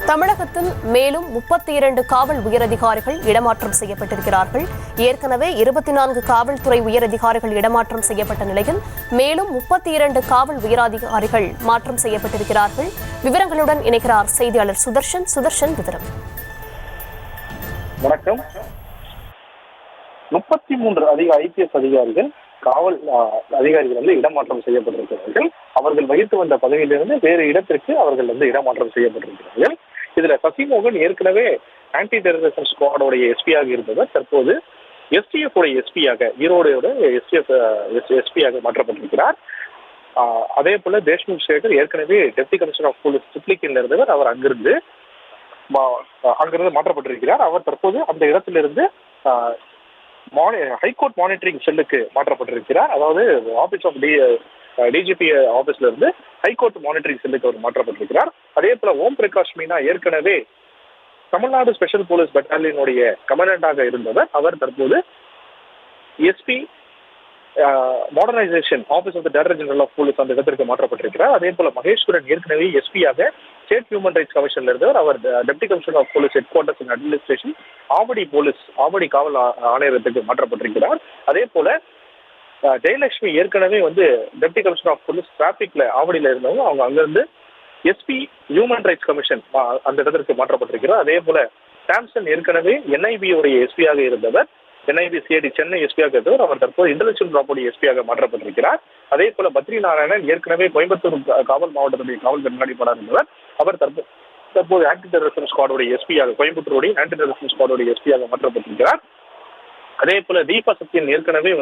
தமிழகத்தில் மேலும் 32 காவல் உயரதிகாரிகள் இடமாற்றம் செய்யப்பட்டிருக்கிறார்கள். ஏற்கனவே 24 காவல்துறை உயரதிகாரிகள் இடமாற்றம் செய்யப்பட்ட நிலையில் மேலும் 32 காவல் உயரதிகாரிகள் மாற்றம் செய்யப்பட்டிருக்கிறார்கள். விவரங்களுடன் இணைகிறார் செய்தியாளர் சுதர்ஷன். சுதர்ஷன், விவரம். வணக்கம். 33 IPS அதிகாரிகள் காவல் அதிகாரிகள் இடமாற்றம் செய்யப்பட்டிருக்கிறார்கள். அவர்கள் வகித்து வந்த பதவியிலிருந்து வேறு இடத்திற்கு அவர்கள் இடமாற்றம் செய்யப்பட்டிருக்கிறார்கள். இதுல சசிமோகன் ஏற்கனவே ஆன்டி டெரரிசம் ஸ்குவாடோடைய எஸ்பியாக இருந்தவர் தற்போது STF உடைய எஸ்பியாக, ஈரோடு எஸ்பியாக மாற்றப்பட்டிருக்கிறார். அதே போல தேஷ்முக் சேகர் ஏற்கனவே டெப்டி கமிஷனர் ஆஃப் போலீஸ் ட்ரிப்ளிகேன்ல இருந்தவர். அவர் அங்கிருந்து மாற்றப்பட்டிருக்கிறார். அவர் தற்போது அந்த இடத்திலிருந்து ஹைகோர்ட் மானிட்டரிங் செல்லுக்கு மாற்றப்பட்டிருக்கிறார். அதாவது ஆபீஸ் ஆஃப் டிஜிபி ஆபீஸ்ல இருந்து ஹைகோர்ட் மானிட்டரிங் செல்லுக்கு அவர் மாற்றப்பட்டிருக்கிறார். அதே போல ஓம் பிரகாஷ் மீனா ஏற்கனவே தமிழ்நாடு ஸ்பெஷல் போலீஸ் பட்டாலியனுடைய கமாண்டண்டாக இருந்தவர். அவர் தற்போது SP modernisation office of the director general of police அந்த இடத்திற்கு மாற்றப்பட்டிருக்கிறார். அதே போல மகேஸ்வரன் ஏற்கனவே எஸ்பியாக ஸ்டேட் ஹியூமன் ரைட்ஸ் கமிஷன்ல இருந்தவர். அவர் deputy commissioner of police headquarters and administration Avadi காவல் ஆணையரத்துக்கு மாற்றப்பட்டிருக்கிறார். அதே போல ஜெயலட்சுமி ஏற்கனவே டெப்டி கமிஷனர் ஆஃப் போலீஸ் டிராபிக்ல ஆவடியில இருந்தவங்க, அவங்க அங்கிருந்து எஸ்பி ஹியூமன் ரைட்ஸ் கமிஷன் அந்த இடத்திற்கு மாற்றப்பட்டிருக்கிறார். அதே போல சாம்சன் ஏற்கனவே NIB உடைய எஸ்பியாக இருந்தவர், NIB CID சென்னை எஸ்பியாக இருந்தவர். அவர் தற்போது இன்டெலெக்சுவல் ப்ராப்பர்ட்டி எஸ்பியாக மாற்றப்பட்டிருக்கிறார். அதே போல பத்ரி நாராயணன் ஏற்கனவே கோயம்புத்தூர் காவல் மாவட்டத்துடைய காவல் கண்காணிப்பாளர் இருந்தவர். அவர் தற்போது ஆன்டி டெரரிசம் ஸ்குவாடோடைய எஸ்பியாக, கோயம்புத்தூருடைய ஆன்டி டெரரிசம் ஸ்குவாடோடைய எஸ்பியாக மாற்றப்பட்டிருக்கிறார். அதே போல தீபா சத்யன் ஏற்கனவே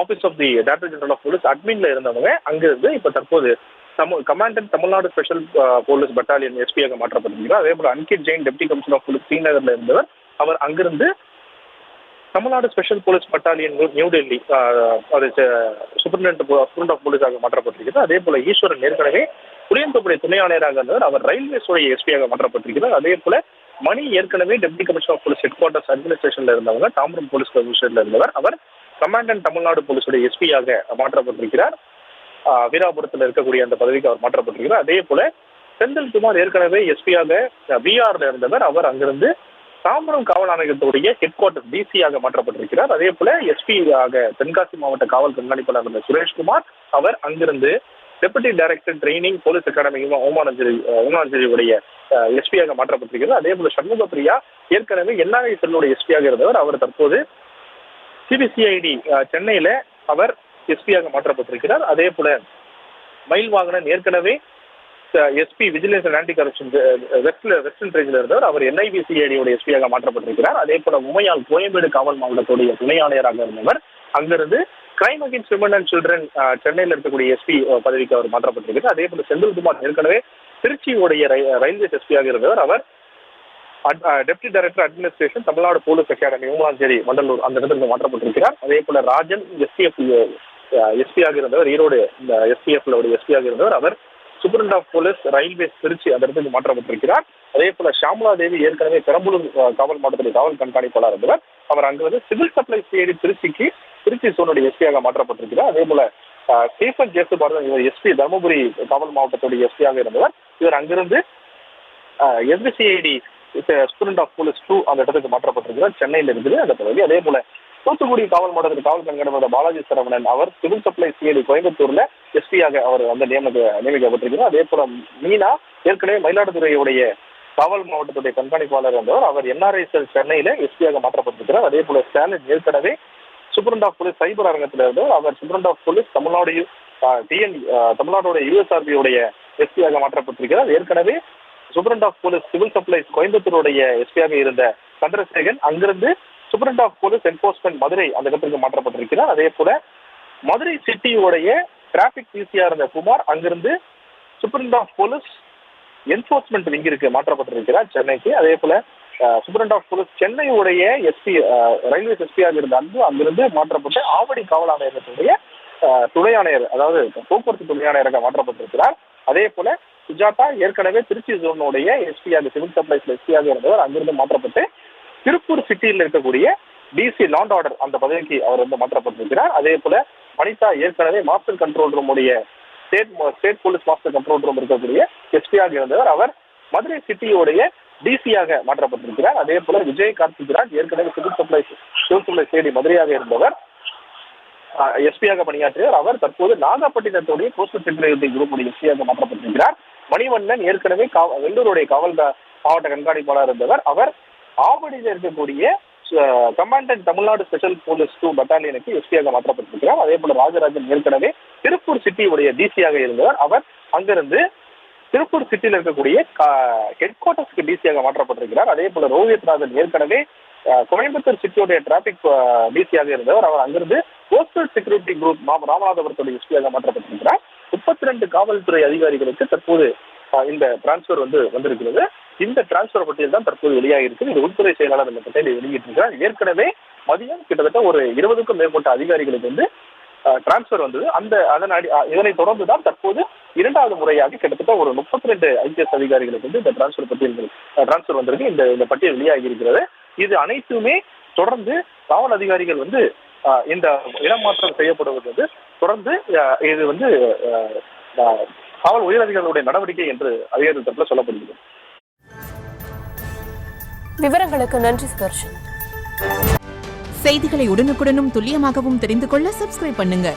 office of the director general of police அட்மின்ல இருந்தவங்க அங்கிருந்து இப்ப தற்போது commandant Tamil Nadu special police battalion எஸ்பியாக மாற்றப்பட்டிருக்கிறார். அதே போல Ankit Jain deputy commissioner of police ஸ்ரீநகர்ல இருந்தவர். அவர் அங்கிருந்து Tamil Nadu special police battalion New Delhi superintendent of போலீஸாக மாற்றப்பட்டிருக்கிறார். அதே போல ஈஸ்வரன் ஏற்கனவே புளியந்தோப்புடைய துணை ஆணையராக இருந்தவர். அவர் ரயில்வேஸ் உடைய எஸ்பியாக மாற்றப்பட்டிருக்கிறார். அதே போல மணி ஏற்கனவே deputy commissioner of police headquarters அட்மினிஸ்ட்ரேஷன்ல இருந்தவங்க, தாம்பரம் போலீஸ் கமிஷனர்ல இருந்தவர். அவர் கமாண்டன்ட் தமிழ்நாடு போலீஸுடைய எஸ்பியாக மாற்றப்பட்டிருக்கிறார். வீராபுரத்தில் இருக்கக்கூடிய அந்த பதவிக்கு அவர் மாற்றப்பட்டிருக்கிறார். அதே போல செந்தில்குமார் ஏற்கனவே எஸ்பியாக BRல இருந்தவர். அவர் அங்கிருந்து தாம்பரம் காவல் ஆணையத்துடைய ஹெட் குவார்டர் DCயாக மாற்றப்பட்டிருக்கிறார். அதே போல எஸ்பியாக தென்காசி மாவட்ட காவல் கண்காணிப்பாளர் இருந்த சுரேஷ்குமார், அவர் அங்கிருந்து deputy director training police academy ஓமானஞ்சேரியுடைய எஸ்பியாக மாற்றப்பட்டிருக்கிறார். அதே போல சண்முக பிரியா ஏற்கனவே NRI செல்லுடைய எஸ்பியாக இருந்தவர். அவர் தற்போது CBCID சென்னையில அவர் எஸ்பியாக மாற்றப்பட்டிருக்கிறார். அதே போல மயில்வாகனன் ஏற்கனவே SP vigilance and anti corruption western ரேஞ்சில் இருந்தவர். அவர் NIB CID உடைய எஸ்பியாக மாற்றப்பட்டிருக்கிறார். அதே போல உமையால் கோயம்பேடு காவல் மாவட்டத்துடைய துணை ஆணையராக இருந்தவர். அங்கிருந்து crime against women and children சென்னையில் இருக்கக்கூடிய எஸ்பி பதவிக்கு அவர் மாற்றப்பட்டிருக்கிறார். அதே போல செந்தில்குமார் ஏற்கனவே திருச்சியுடைய ரயில்வேஸ் எஸ்பியாக இருந்தவர். அவர் deputy director administration Tamil Nadu police academy Oomalanjeri Mandalur அந்த இடத்திற்கு மாற்றப்பட்டிருக்கிறார். அதே போல ராஜன் STF எஸ்பியாக இருந்தவர், ஈரோடு இந்த STFல எஸ்பியாக இருந்தவர். அவர் superintendent of police railways Trichy அந்த இடத்துக்கு மாற்றப்பட்டிருக்கிறார். அதே போல ஷாம்லா தேவி ஏற்கனவே பெரம்பலூர் காவல் மாவட்டத்தில் காவல் கண்காணிப்பாளர் இருந்தவர். அவர் அங்கு சிவில் சப்ளை CID திருச்சி சோனுடைய எஸ்பியாக மாற்றப்பட்டிருக்கிறார். அதே போல ஸ்டீஃபன் ஜேசுபாரதன் இவர் எஸ்பி தருமபுரி காவல் மாவட்டத்துடைய எஸ்பியாக இருந்தவர். இவர் அங்கிருந்து SBCID ஸ்டூடெண்ட் ஆஃப் போலீஸ் 2 அந்த இடத்துக்கு மாற்றப்பட்டிருக்கிறார். சென்னையில் இருக்குது அந்த பதவி. அதே போல தூத்துக்குடி காவல் மாவட்டத்தில் காவல் கண்காணிப்பாளர் பாலாஜி சரவணன், அவர் சிவில் சப்ளை CID கோயம்புத்தூர்ல எஸ்பியாக அவர் நியமிக்கப்பட்டிருக்கிறார். அதே போல மீனா ஏற்கனவே மயிலாடுதுறையுடைய காவல் மாவட்டத்துடைய கண்காணிப்பாளர் இருந்தவர். அவர் NRI செல் சென்னையில எஸ்பியாக மாற்றப்பட்டிருக்கிறார். அதே போல ஸ்டாலின் ஏற்கனவே சூப்பரிண்ட் ஆஃப் போலீஸ் சைபர் அரங்கத்தில் இருந்தவர். அவர் சூப்பரிண்ட் ஆஃப் போலீஸ் தமிழ்நாடுடைய USRB உடைய எஸ்பியாக மாற்றப்பட்டிருக்கிறார். ஏற்கனவே superintendent of police civil supplies கோயம்புத்தூருடைய எஸ்பியாக இருந்த சந்திரசேகரன் அங்கிருந்து superintendent of police enforcement Madurai அந்த இடத்திற்கு மாற்றப்பட்டிருக்கிறார். அதே போல மதுரை சிட்டியுடைய டிராபிக் CCயா இருந்த குமார் அங்கிருந்து சூப்பரிண்ட் ஆஃப் போலீஸ் என்போர்ஸ்மெண்ட் விங்கிற்கு மாற்றப்பட்டிருக்கிறார் சென்னைக்கு. அதே போல சூப்பரிண்ட் ஆஃப் போலீஸ் சென்னையுடைய எஸ்பி ரயில்வேஸ் எஸ்பியாக இருந்த அங்கிருந்து மாற்றப்பட்டு ஆவடி காவல் ஆணையத்துடைய துணை ஆணையர், அதாவது போக்குவரத்து துணை ஆணையராக மாற்றப்பட்டிருக்கிறார். அதே போல சுஜாதா ஏற்கனவே திருச்சி ஜோனுடைய எஸ்பியாக சிவில் சப்ளைஸ்ல எஸ்பியாக இருந்தவர். அங்கிருந்து மாற்றப்பட்டு திருப்பூர் சிட்டியில் இருக்கக்கூடிய DC லா அண்ட் ஆர்டர் அந்த பதவிக்கு அவர் மாற்றப்பட்டிருக்கிறார். அதே போல வனிதா ஏற்கனவே மாஸ்டர் கண்ட்ரோல் ரூம் உடைய state police master control room இருக்கக்கூடிய எஸ்பியாக இருந்தவர். அவர் மதுரை சிட்டியோடைய டிசியாக மாற்றப்பட்டிருக்கிறார். அதே போல விஜய் கார்த்திக்ராஜ் ஏற்கனவே சிவில் சப்ளை சேடி மதுரையாக இருந்தவர் எஸ்பியாக பணியாற்றியவர். அவர் தற்போது நாகப்பட்டினத்துடைய கோஸ்டல் செக்யூரிட்டி குரூப் எஸ்பியாக மாற்றப்பட்டிருக்கிறார். மணிவண்ணன் ஏற்கனவே வெள்ளூருடைய காவல் மாவட்ட கண்காணிப்பாளர் இருந்தவர். அவர் ஆவடியில் இருக்கக்கூடிய கமாண்டன்ட் தமிழ்நாடு ஸ்பெஷல் போலீஸ் 2 பட்டாலியனுக்கு எஸ்பியாக மாற்றப்பட்டிருக்கிறார். அதே போல ராஜராஜன் ஏற்கனவே திருப்பூர் சிட்டியுடைய டிசியாக இருந்தவர். அவர் அங்கிருந்து திருப்பூர் சிட்டியில் இருக்கக்கூடிய ஹெட் குவார்டர்ஸ்க்கு டிசியாக மாற்றப்பட்டிருக்கிறார். அதே போல ரோஹித் ராஜன் ஏற்கனவே கோயம்புத்தூர் சிட்டியுடைய டிராபிக் டிசியாக இருந்தவர். அவர் அங்கிருந்து கோஸ்டல் செக்யூரிட்டி குரூப் ராமநாதபுரத்துடைய எஸ்பியாக மாற்றப்பட்டிருக்கிறார். 32 காவல்துறை அதிகாரிகளுக்கு தற்போது இந்த டிரான்ஸ்பர் வந்திருக்கிறது. இந்த டிரான்ஸ்பர் பட்டியல் தான் தற்போது வெளியாக இருக்குது. இந்த உள்துறை செயலாளர் இந்த பட்டியலை வெளியிட்டிருக்கிறார். ஏற்கனவே மதியம் கிட்டத்தட்ட ஒரு 20க்கும் மேற்பட்ட அதிகாரிகளுக்கு டிரான்ஸ்பர் வந்தது. இதனை தொடர்ந்துதான் தற்போது இரண்டாவது முறையாக கிட்டத்தட்ட ஒரு 32 ஐபிஎஸ் அதிகாரிகளுக்கு இந்த டிரான்ஸ்பர் வந்திருக்கு. இந்த பட்டியல் வெளியாகி இருக்கிறது. இது அனைத்துமே தொடர்ந்து காவல் அதிகாரிகள் இந்த இடமாற்றம் செய்யப்படுவது தொடர்ந்து இது காவல் உயரதிகாரிகளுடைய நடவடிக்கை என்று அதிகாரிகள் தரப்பில் சொல்லப்படுகிறது. விவரங்களுக்கு நன்றி சுதர்ஷன். செய்திகளை உடனுக்குடனும் துல்லியமாகவும் தெரிந்து கொள்ள சப்ஸ்கிரைப் பண்ணுங்க.